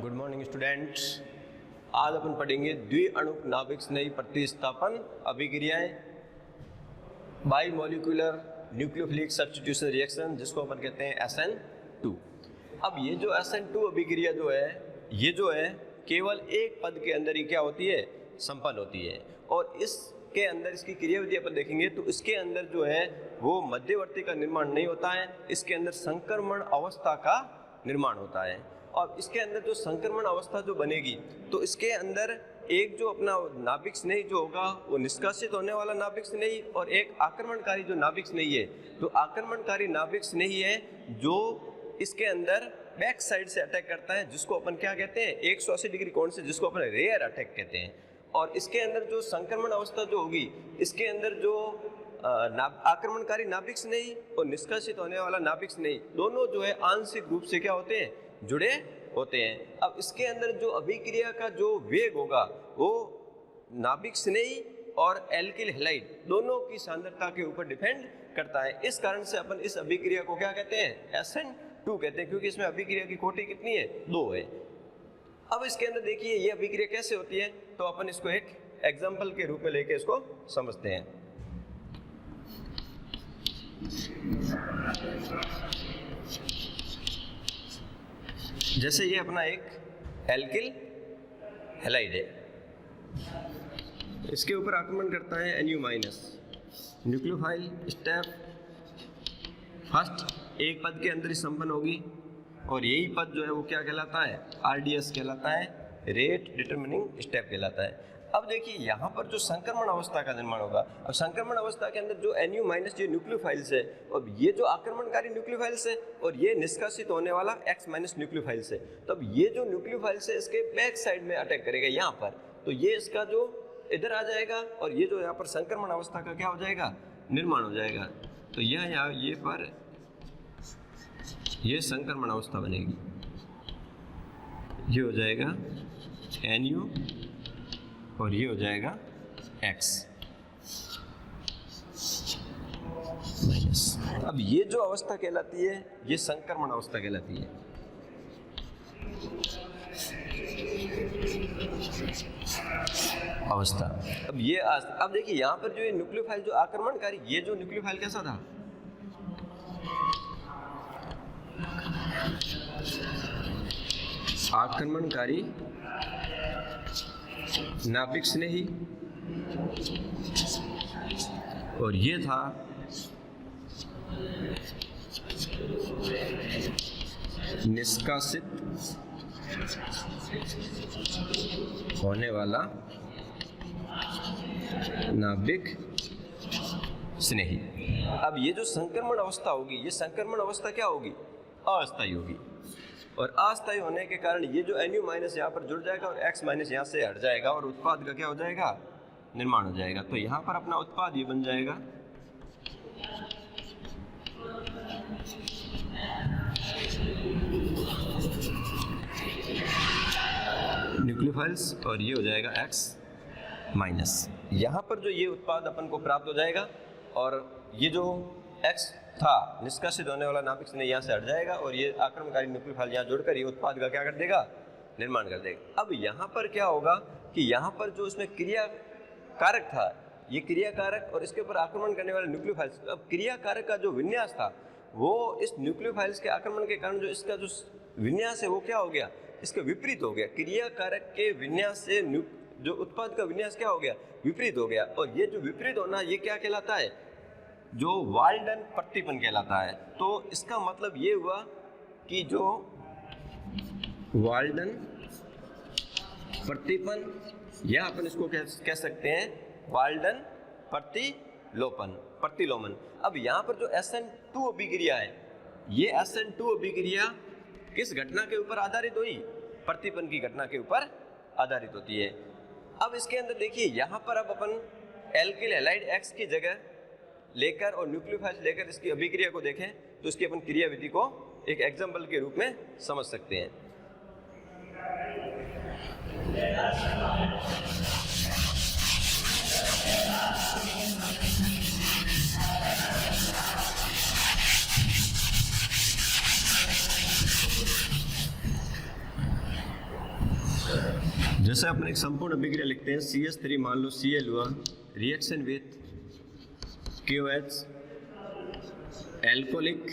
Good morning students. आज अपन पढ़ेंगे द्विअणुक नाभिक स्नेही प्रतिस्थापन अभिक्रियाएं, by molecular nucleophilic substitution reaction, जिसको अपन कहते हैं SN2। अब ये जो SN2 अभिक्रिया जो है, ये जो है केवल एक पद के अंदर ही क्या होती है, संपन्न होती है। और इसके अंदर इसकी क्रियाविधि अपन देखेंगे तो इसके अंदर जो है वो मध्यवर्ती का निर्माण नहीं होता है, इसके अंदर संक्रमण अवस्था का निर्माण होता है। और इसके अंदर जो संक्रमण अवस्था जो बनेगी तो इसके अंदर एक जो अपना नाभिक स्नेही जो होगा वो निष्कासित होने वाला नाभिक स्नेही और एक आक्रमणकारी जो नाभिक स्नेही है। तो आक्रमणकारी नाभिक स्नेही है जो इसके अंदर बैक साइड से अटैक करता है, जिसको अपन क्या कहते हैं, 180 डिग्री कोण से, जिसको अपन रेयर अटैक कहते हैं। और इसके अंदर जो संक्रमण अवस्था जो होगी, इसके अंदर जो आक्रमणकारी नाभिक स्नेही और निष्कासित होने वाला नाभिक स्नेही दोनों जो है आंशिक रूप से क्या होते हैं, जुड़े होते हैं। अब इसके अंदर जो अभिक्रिया का जो वेग होगा वो नाभिक स्नेही और एल्किल हैलाइड दोनों की सांद्रता के ऊपर डिपेंड करता है। इस कारण से अपन इस अभिक्रिया को क्या कहते हैं, SN2 कहते हैं, क्योंकि इसमें अभिक्रिया की कोटि कितनी है, 2 है। अब इसके अंदर देखिए ये अभिक्रिया कैसे होती है, तो अपन इसको एक एग्जाम्पल के रूप में लेके इसको समझते हैं। जैसे ये अपना एक एल्किल हैलाइड है, इसके ऊपर आक्रमण करता है Nu-, न्यूक्लियोफाइल स्टेप फर्स्ट एक पद के अंदर ही संपन्न होगी और यही पद जो है वो क्या कहलाता है, RDS कहलाता है, रेट डिटरमिनिंग स्टेप कहलाता है। अब देखिए यहाँ पर जो संक्रमण अवस्था का निर्माण होगा, अब संक्रमण अवस्था के अंदर जो Nu- ये न्यूक्लियोफाइल्स है और ये जो आक्रमणकारी न्यूक्लियोफाइल्स है और ये निष्कासित होने वाला X- न्यूक्लियोफाइल्स है। तब ये जो न्यूक्लियोफाइल्स है इसके बैक साइड में अटैक करेगा यहाँ पर, तो ये इसका जो इधर आ जाएगा और ये जो यहाँ पर संक्रमण अवस्था का क्या हो जाएगा, निर्माण हो जाएगा। तो यह यहाँ ये पर ये संक्रमण अवस्था बनेगी, ये हो जाएगा Nu और ये हो जाएगा X माइनस। अब ये जो अवस्था कहलाती है ये संक्रमण अवस्था कहलाती है। अवस्था अब ये अब देखिए यहाँ पर जो ये न्यूक्लियोफाइल जो आक्रमणकारी, ये जो न्यूक्लियोफाइल कैसा था, आक्रमणकारी नाभिक स्नेही और ये था निष्कासित होने वाला नाभिक स्नेही। अब ये जो संक्रमण अवस्था होगी, ये संक्रमण अवस्था क्या होगी, अस्थायी होगी। और अस्थायी होने के कारण ये जो Nu- यहाँ पर जुड़ जाएगा और X- यहाँ से हट जाएगा और उत्पाद का क्या हो जाएगा, निर्माण हो जाएगा। तो यहाँ पर अपना उत्पाद ये बन जाएगा न्यूक्लियोफाइल्स और ये हो जाएगा X-। यहाँ पर जो ये उत्पाद अपन को प्राप्त हो जाएगा और ये जो X था निष्कासित होने वाला नाभिक स्नेही यहाँ से हट जाएगा और ये आक्रमणकारी न्यूक्लियोफाइल यहाँ जुड़कर ये उत्पाद का क्या कर देगा, निर्माण कर देगा। अब यहाँ पर क्या होगा कि यहाँ पर जो इसमें क्रिया कारक था, ये क्रिया कारक और इसके ऊपर आक्रमण करने वाले न्यूक्लियोफाइल्स, अब क्रिया कारक का जो विन्यास था वो इस न्यूक्लियोफाइल्स के आक्रमण के कारण जो इसका जो विन्यास है वो क्या हो गया, इसका विपरीत हो गया। क्रिया कारक के विन्यास से जो उत्पाद का विन्यास क्या हो गया, विपरीत हो गया। और ये जो विपरीत होना ये क्या कहलाता है, जो वाल्डन प्रतिपन कहलाता है। तो इसका मतलब ये हुआ कि जो वाल्डन प्रतिपन या अपन इसको कह सकते हैं वाल्डन प्रतिलोमन। अब यहाँ पर जो SN2 अभिक्रिया है, ये SN2 अभिक्रिया किस घटना के ऊपर आधारित हुई, प्रतिपन की घटना के ऊपर आधारित होती है। अब इसके अंदर देखिए यहाँ पर अब अपन एल्किल हैलाइड X की जगह लेकर और न्यूक्लियोफाइल लेकर इसकी अभिक्रिया को देखें तो इसकी अपन क्रियाविधि को एक एग्जाम्पल के रूप में समझ सकते हैं। जैसे अपन एक संपूर्ण अभिक्रिया लिखते हैं, CH3 मान लो Cl हुआ, reaction with KOH, alcoholic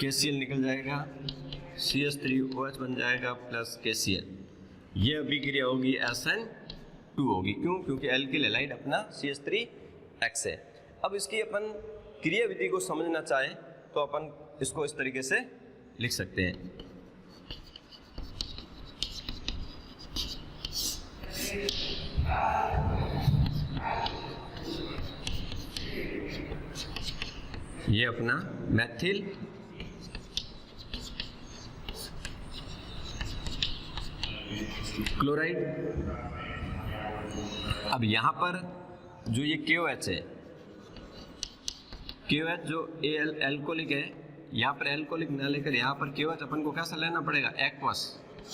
KCl निकल जाएगा, CH3OH बन जाएगा प्लस KCl। ये अभिक्रिया होगी SN2 होगी। क्यों? क्योंकि एल्किल हैलाइड अपना CH3X है। अब इसकी अपन क्रिया विधि को समझना चाहें तो अपन इसको इस तरीके से लिख सकते हैं। ये अपना मैथिल क्लोराइड। अब यहां पर जो ये KOH है, KOH जो एल्कोलिक है, यहाँ पर एल्कोलिक ना लेकर यहाँ पर KOH अपन को कैसा लेना पड़ेगा? एक्वस,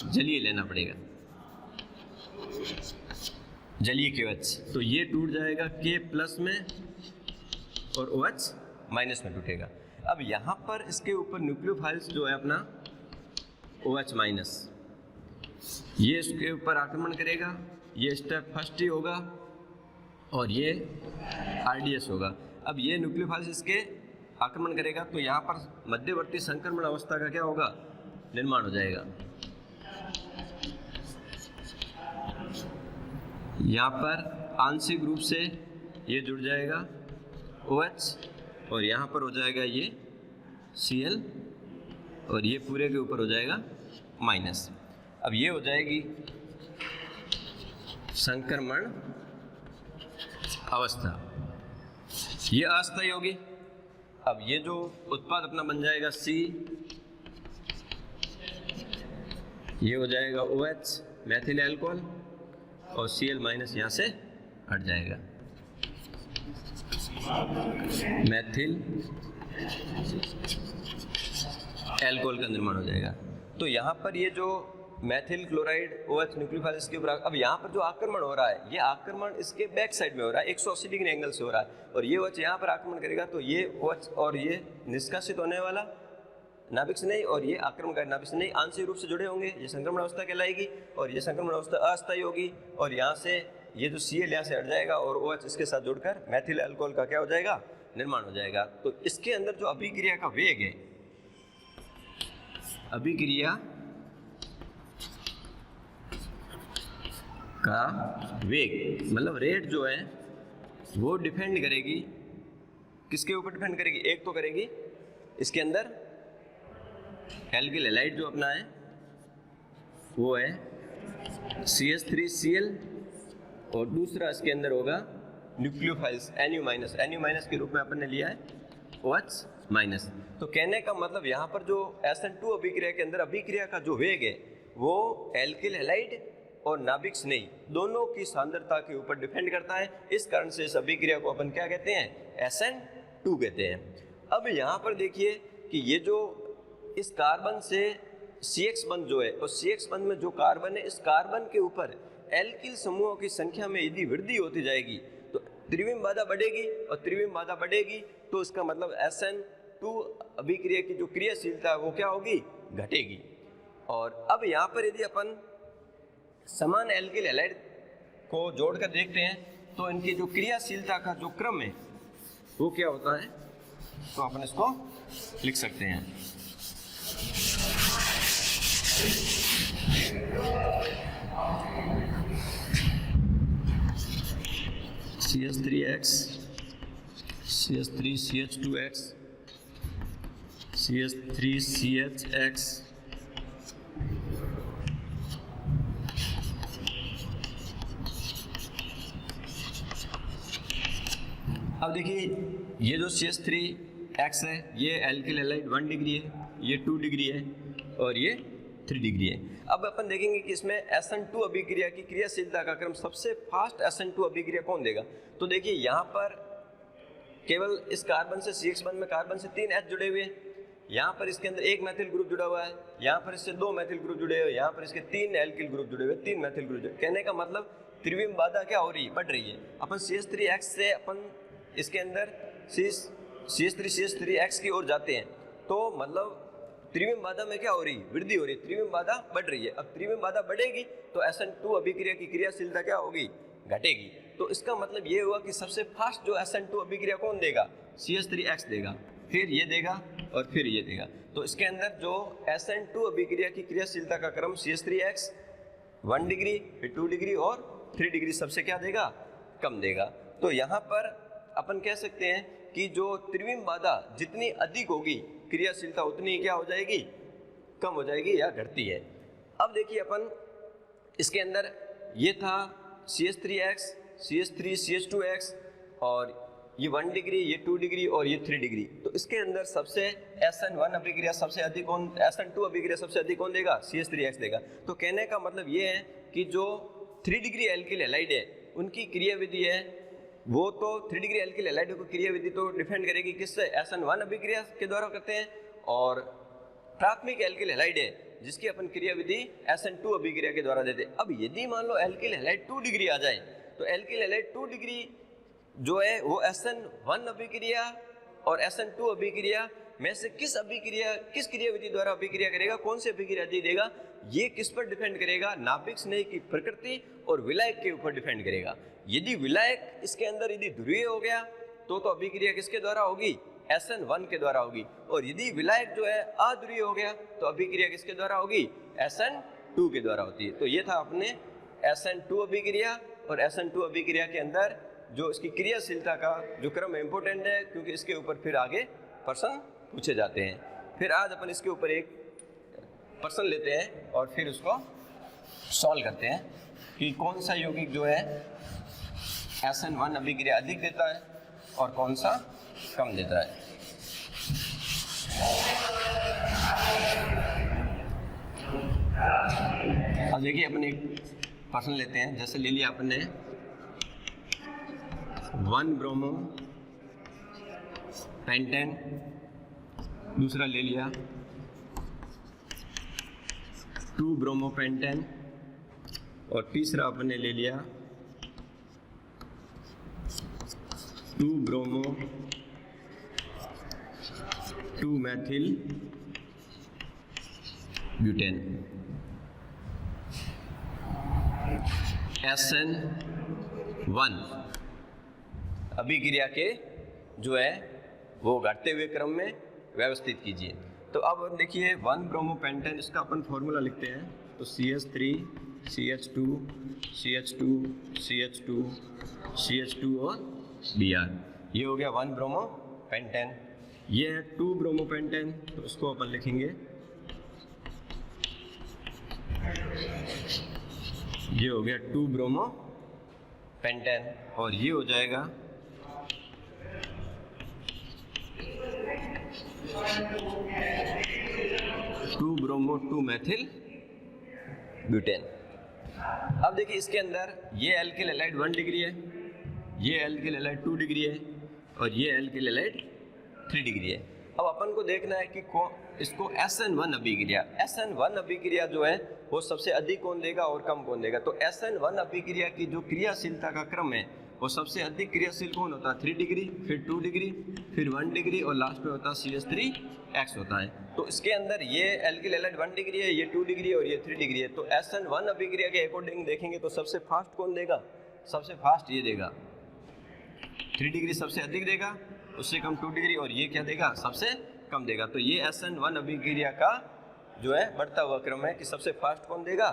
जलीय लेना पड़ेगा, जलीय KOH। तो ये टूट जाएगा K प्लस में और OH माइनस में टूटेगा। अब यहाँ पर इसके ऊपर न्यूक्लियोफाइल्स जो है अपना OH माइनस, ये इसके ऊपर आक्रमण करेगा। ये स्टेप फर्स्ट ही होगा और ये RDS होगा। अब ये न्यूक्लियोफाइल्स इसके आक्रमण करेगा तो यहाँ पर मध्यवर्ती संक्रमण अवस्था का क्या होगा? निर्माण हो जाएगा। यहाँ पर आंशिक रूप से ये जुड़ जाएगा OH और यहाँ पर हो जाएगा ये Cl और ये पूरे के ऊपर हो जाएगा माइनस। अब ये हो जाएगी संक्रमण अवस्था, ये अस्थायी होगी। अब ये जो उत्पाद अपना बन जाएगा C, ये हो जाएगा OH मैथिल एल्कोहल और Cl माइनस यहाँ से हट जाएगा, मैथिल एल्कोहल का निर्माण हो जाएगा। तो यहाँ पर ये जो मैथिल क्लोराइड OH न्यूक्लियोफाइल इसके ऊपर, अब यहाँ पर जो आक्रमण हो रहा है, ये आक्रमण इसके बैक साइड में हो रहा है, 180 डिग्री एंगल से हो रहा है और ये OH यहाँ पर आक्रमण करेगा तो ये OH और ये निष्कासित होने वाला नाभिक से नहीं और ये आक्रमणकारी नाभिक से नहीं आंशिक रूप से जुड़े होंगे, ये संक्रमण अवस्था कहलाएगी और ये संक्रमण अवस्था अस्थायी होगी। और यहाँ से ये जो Cl यहाँ से हट जाएगा और OH इसके साथ जुड़कर मैथिल अल्कोहल का क्या हो जाएगा? निर्माण हो जाएगा। तो इसके अंदर जो अभिक्रिया का वेग है, अभिक्रिया का वेग मतलब रेट जो है वो डिपेंड करेगी किसके ऊपर डिपेंड करेगी? एक तो करेगी इसके अंदर एल्किल हैलाइड जो अपना है वो है CH3Cl और दूसरा इसके अंदर होगा न्यूक्लियोफाइल्स Nu माइनस के रूप में अपन ने लिया है OH माइनस। तो कहने का मतलब यहाँ पर जो SN2 अभिक्रिया के अंदर अभिक्रिया का जो वेग है वो एल्किल हैलाइड और नाभिक नहीं दोनों की सांद्रता के ऊपर डिपेंड करता है। इस कारण से इस अभिक्रिया को अपन क्या कहते हैं? SN2 कहते हैं। अब यहाँ पर देखिए कि ये जो इस कार्बन से CX बंध जो है और CX बंध में जो कार्बन है, इस कार्बन के ऊपर एल्किल समूहों की संख्या में यदि वृद्धि होती जाएगी तो त्रिविम बाधा बढ़ेगी और त्रिविम बाधा बढ़ेगी तो इसका मतलब SN2 अभिक्रिया की जो क्रियाशीलता है वो क्या होगी? घटेगी। और अब यहाँ पर यदि अपन समान एल्किल हैलाइड को जोड़कर देखते हैं तो इनकी जो क्रियाशीलता का जो क्रम है वो क्या होता है? तो अपन इसको लिख सकते हैं CH3X, CH3CH2X, CH3CHX, अब देखिए ये जो CH3X है ये एल्किल हैलाइड 1 डिग्री है, ये 2 डिग्री है और ये 3 डिग्री है। अब अपन देखेंगे कि इसमें SN2 अभिक्रिया की क्रियाशीलता का क्रम सबसे फास्ट SN2 अभिक्रिया कौन देगा? तो देखिए यहाँ पर केवल इस कार्बन से CX बंध में कार्बन से 3 H जुड़े हुए हैं, यहाँ पर इसके अंदर एक मैथिल ग्रुप जुड़ा हुआ है, यहाँ पर इससे 2 मैथिल ग्रुप जुड़े हुए, यहाँ पर इसके 3 एल्किल ग्रुप जुड़े हुए, 3 मैथिल ग्रुप जुड़े। कहने का मतलब त्रिविम बाधा क्या हो रही है? बढ़ रही है। अपन CH3X से अपन इसके अंदर CH3X की ओर जाते हैं तो मतलब त्रिविम बाधा में क्या हो रही, वृद्धि हो रही है, त्रिविम बाधा बढ़ रही है। अब त्रिविम बाधा बढ़ेगी तो SN2 अभिक्रिया की क्रियाशीलता क्या होगी, घटेगी। तो इसका मतलब ये हुआ कि सबसे फास्ट जो SN2 अभिक्रिया कौन देगा, CH3X देगा, फिर ये देगा और फिर ये देगा। तो इसके अंदर जो SN2 अभिक्रिया की क्रियाशीलता का क्रम CH3X 1 डिग्री, फिर 2 डिग्री और 3 डिग्री सबसे क्या देगा, कम देगा। तो यहाँ पर अपन कह सकते हैं कि जो त्रिविम बाधा जितनी अधिक होगी क्रियाशीलता उतनी क्या हो जाएगी, कम हो जाएगी या घटती है। अब देखिए अपन इसके अंदर ये था CH3X, CH3, CH2X और ये 1 डिग्री, ये 2 डिग्री और ये 3 डिग्री। तो इसके अंदर सबसे SN1 अभिक्रिया सबसे अधिक कौन, SN2 अभिक्रिया सबसे अधिक कौन देगा, CH3X देगा। तो कहने का मतलब ये है कि जो 3 डिग्री एल्किल हैलाइड है उनकी क्रियाविधि है वो तो 3 डिग्री एल्किल हैलाइड को क्रियाविधि तो डिपेंड करेगी किससे, SN1 अभिक्रिया के द्वारा करते हैं। और प्राथमिक एल्किल हैलाइड है जिसकी अपन क्रियाविधि SN2 अभिक्रिया के द्वारा देते हैं। अब यदि मान लो एल्किल हैलाइड 2 डिग्री आ जाए तो एल्किल हैलाइड 2 डिग्री जो है वो SN1 अभिक्रिया और SN2 अभिक्रिया में से किस क्रियाविधि द्वारा अभिक्रिया करेगा, कौन सी अभिक्रिया देगा, ये किस पर डिपेंड करेगा, नाभिक स्नेह की प्रकृति और विलायक के ऊपर डिपेंड करेगा। यदि विलायक इसके अंदर यदि ध्रुवीय हो गया तो अभिक्रिया किसके द्वारा होगी, SN1 के द्वारा होगी। और यदि विलायक जो है अध्रुवीय हो गया तो अभिक्रिया किसके द्वारा होगी, SN2 के द्वारा होती है। तो ये था अपने SN2 अभिक्रिया। और SN2 अभिक्रिया के अंदर जो इसकी क्रियाशीलता का जो क्रम है इंपॉर्टेंट है क्योंकि इसके ऊपर फिर आगे प्रश्न पूछे जाते हैं। फिर आज अपन इसके ऊपर एक प्रश्न लेते हैं और फिर उसको सॉल्व करते हैं कि कौन सा यौगिक जो है SN1 अभिक्रिया अधिक देता है और कौन सा कम देता है। अब देखिए अपन एक प्रश्न लेते हैं, जैसे ले लिया अपने 1 ब्रोमो पेंटेन, दूसरा ले लिया 2 ब्रोमो पेंटेन और तीसरा अपने ले लिया 2 ब्रोमो 2 मैथिल ब्यूटेन। SN1 अभिक्रिया के जो है वो घटते हुए क्रम में व्यवस्थित कीजिए। तो अब देखिए 1 ब्रोमो पेंटेन, इसका अपन फॉर्मूला लिखते हैं तो CH3 CH2 CH2 CH2 CH2 और Br, ये हो गया 1 ब्रोमो पेंटेन। ये है 2 ब्रोमो पेंटेन, तो उसको अपन लिखेंगे, ये हो गया 2 ब्रोमो पेंटेन और ये हो जाएगा 2 ब्रोमो 2 मैथिल ब्यूटेन। अब देखिए इसके अंदर ये एल्किल हैलाइड 1 डिग्री है, ये एल्किल हैलाइड 2 डिग्री है और ये एल्किल हैलाइड 3 डिग्री है। अब अपन को देखना है कि इसको SN1 अभिक्रिया, SN1 अभिक्रिया जो है वो सबसे अधिक कौन देगा और कम कौन देगा। तो SN1 अभिक्रिया की जो क्रियाशीलता का क्रम है वो सबसे अधिक क्रियाशील कौन होता है, 3 डिग्री, फिर 2 डिग्री, फिर 1 डिग्री और लास्ट में होता है CH3X होता है। तो इसके अंदर ये एल्किल हैलाइड 1 डिग्री है, ये 2 डिग्री और ये 3 डिग्री है। तो SN1 अभिक्रिया के अकॉर्डिंग देखेंगे तो सबसे फास्ट कौन देगा, सबसे फास्ट ये देगा, 3 डिग्री सबसे अधिक देगा, उससे कम 2 डिग्री और ये क्या देगा, सबसे कम देगा। तो ये SN1 अभिक्रिया का जो है बढ़ता हुआ क्रम है कि सबसे फास्ट कौन देगा,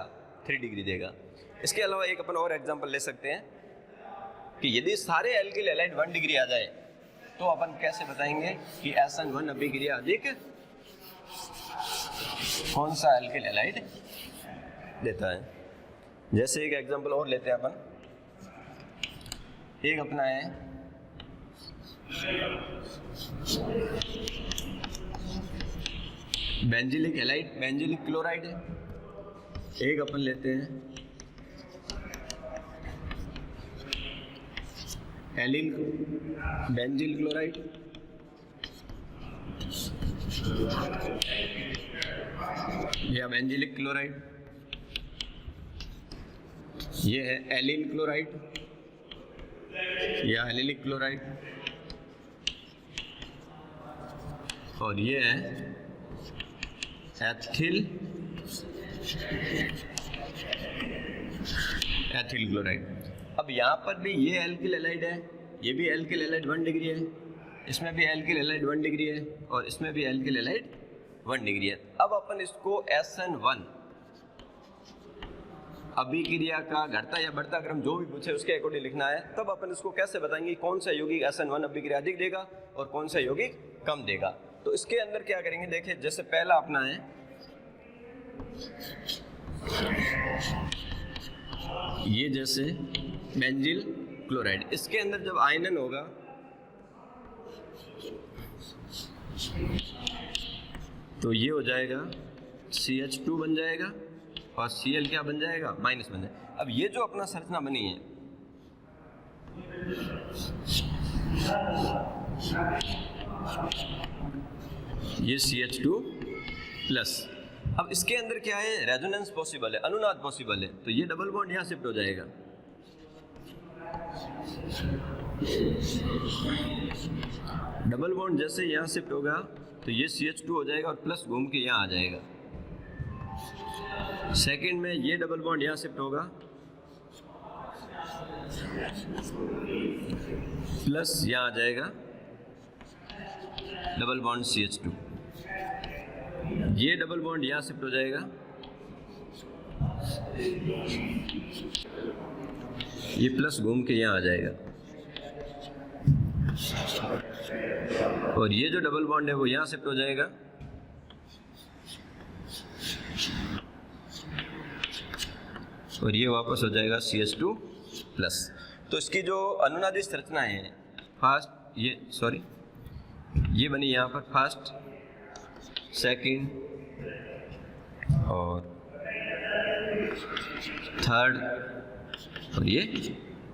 3 डिग्री देगा। इसके अलावा एक अपन और एग्जांपल ले सकते हैं कि यदि सारे एल्किल हैलाइड 1 डिग्री आ जाए तो अपन कैसे बताएंगे कि SN1 अभिक्रिया अधिक कौन सा एल्किल हैलाइड देता है। जैसे एक एग्जांपल और लेते हैं अपन, एक अपना है बेंजिलिक हैलाइड, बेंजिलिक क्लोराइड है। एक अपन लेते हैं एलिल बेंजिल क्लोराइड, या बेंजिलिक क्लोराइड, ये है एलिल क्लोराइड या एलिलिक क्लोराइड, और ये है एथिल क्लोराइड। अब यहाँ पर भी ये एल्किल हैलाइड है, ये भी एल्किल हैलाइड 1 डिग्री है, इसमें भी एल्किल हैलाइड 1 डिग्री है और इसमें भी एल्किल हैलाइड 1 डिग्री है। अब अपन इसको SN1 अभिक्रिया का घटता या बढ़ता क्रम जो भी पूछे उसके अकॉर्डिंग लिखना है। तब अपन इसको कैसे बताएंगे कौन सा यौगिक SN1 अभिक्रिया अधिक देगा और कौन सा यौगिक कम देगा। तो इसके अंदर क्या करेंगे, देखिए जैसे पहला अपना है ये जैसे बेंजिल क्लोराइड, इसके अंदर जब आयनन होगा तो ये हो जाएगा CH2 बन जाएगा और Cl क्या बन जाएगा, माइनस बन जाएगा। अब ये जो अपना संरचना बनी है ये CH2 प्लस, अब इसके अंदर क्या है, रेजोनेंस पॉसिबल है, अनुनाद पॉसिबल है, तो ये डबल बॉन्ड यहाँ शिफ्ट हो जाएगा। डबल बॉन्ड जैसे यहाँ शिफ्ट होगा तो ये CH2 हो जाएगा और प्लस घूम के यहाँ आ जाएगा। सेकंड में ये डबल बॉन्ड यहाँ शिफ्ट होगा, प्लस यहाँ आ जाएगा डबल बॉन्ड CH2, ये डबल बॉन्ड यहाँ शिफ्ट हो जाएगा, ये प्लस घूम के यहाँ आ जाएगा और ये जो डबल बॉन्ड है वो यहाँ शिफ्ट हो जाएगा और ये वापस हो जाएगा CH2 प्लस। तो इसकी जो अनुनादी संरचनाएं हैं, फर्स्ट ये बनी यहाँ पर फर्स्ट, सेकंड और थर्ड और ये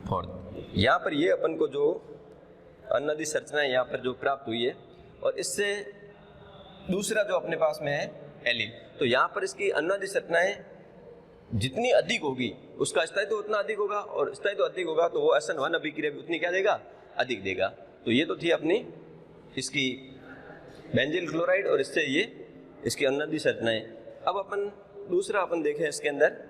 फोर्थ। यहाँ पर ये अपन को जो अनुनादी संरचनाएं यहाँ पर जो प्राप्त हुई है और इससे दूसरा जो अपने पास में है एलील, तो यहाँ पर इसकी अनुनादी संरचनाएं जितनी अधिक होगी उसका स्थायित्व उतना अधिक होगा और स्थायित्व अधिक होगा तो वो SN1 अभिक्रिया भी उतनी क्या देगा, अधिक देगा। तो ये तो थी अपनी इसकी बेंजिल क्लोराइड और इससे ये इसकी अनुनादी संरचनाएं। अब अपन दूसरा अपन देखें इसके अंदर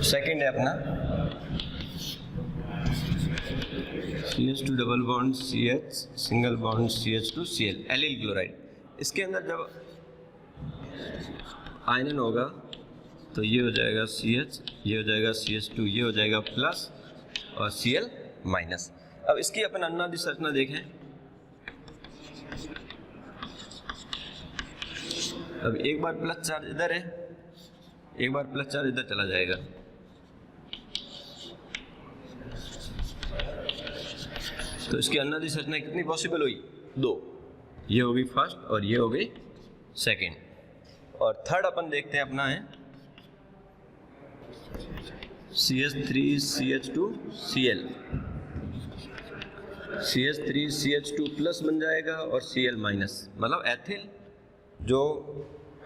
सेकंड है अपना CH2 double bond CH single bond CH2 Cl allyl chloride. इसके अंदर जब आयनन होगा तो ये हो जाएगा CH, ये हो जाएगा CH2, ये हो जाएगा प्लस और Cl माइनस। अब इसकी अपन अनुनादी संरचना देखें। अब एक बार प्लस चार्ज इधर है, एक बार प्लस चार्ज इधर चला जाएगा, तो इसकी अनुनादी संरचना कितनी पॉसिबल हुई, 2। ये हो गई फर्स्ट और ये हो गई सेकेंड। और थर्ड अपन देखते हैं अपना है CH3 CH2 Cl, CH3 CH2 plus बन जाएगा और Cl माइनस, मतलब एथिल जो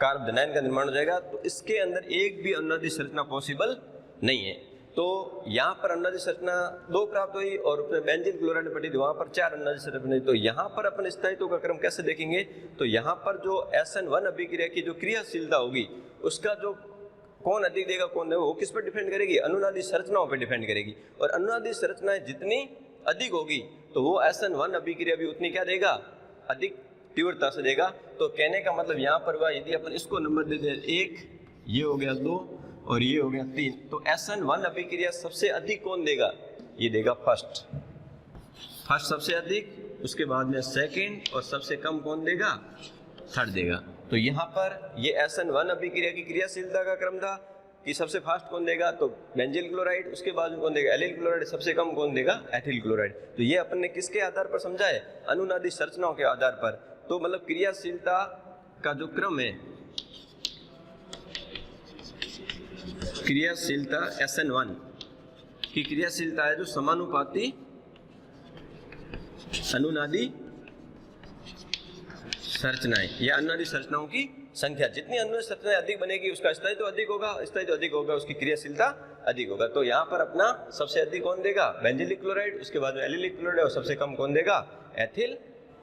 कार्बोनाइन का निर्माण हो जाएगा। तो इसके अंदर एक भी अनुनादी संरचना पॉसिबल नहीं है। तो यहाँ पर अनुनादी संरचना 2 प्राप्त हुई और उसमें बेंजीन क्लोराइड पड़ी थी, वहाँ पर 4 अनुनादी संरचना हुई। तो यहाँ पर अपन स्थायित्व का क्रम कैसे देखेंगे, तो यहाँ पर जो SN1 अभिक्रिया की जो क्रियाशीलता होगी उसका जो कौन अधिक देगा कौन देगा वो किस पर डिपेंड करेगी, अनुनादी संरचनाओं पर डिपेंड करेगी। और अनुनादी संरचनाएं जितनी अधिक होगी तो वो SN1 अभिक्रिया भी उतनी क्या देगा, अधिक तीव्रता से देगा। तो कहने का मतलब यहाँ पर हुआ, यदि अपन इसको नंबर दे दें 1, ये हो गया 2 और ये हो गया 3, तो SN1 अभिक्रिया सबसे अधिक कौन देगा, ये देगा फर्स्ट सबसे अधिक, उसके बाद में सेकंड और सबसे कम कौन देगा, थर्ड देगा। तो यहाँ पर ये SN1 अभिक्रिया की क्रियाशीलता का क्रम था कि सबसे फास्ट कौन देगा, तो बेंजील क्लोराइड, उसके बाद में कौन देगा एलिल क्लोराइड, सबसे कम कौन देगा एथिल क्लोराइड। तो ये अपन ने किसके आधार पर समझा है, अनुनादी संरचनाओं के आधार पर। तो मतलब क्रियाशीलता का जो क्रम है, क्रियाशीलता SN1 की क्रियाशीलता है जो समानुपाती अनुनादी संरचनाएं या अनुनादी संरचनाओं की संख्या, जितनी अन्य संरचनाएं अधिक बनेगी उसका स्थायित्व तो अधिक होगा, स्थायित्व तो अधिक होगा उसकी क्रियाशीलता अधिक होगा। तो यहाँ पर अपना सबसे अधिक कौन देगा? बेंजीलिक क्लोराइड, उसके बाद में एलिलिक क्लोराइड, और सबसे कम कौन देगा? Ethyl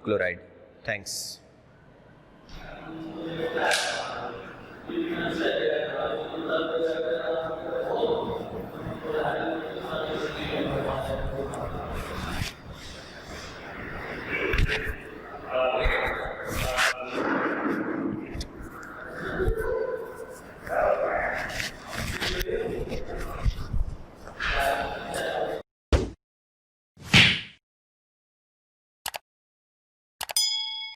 chloride. थैंक्स।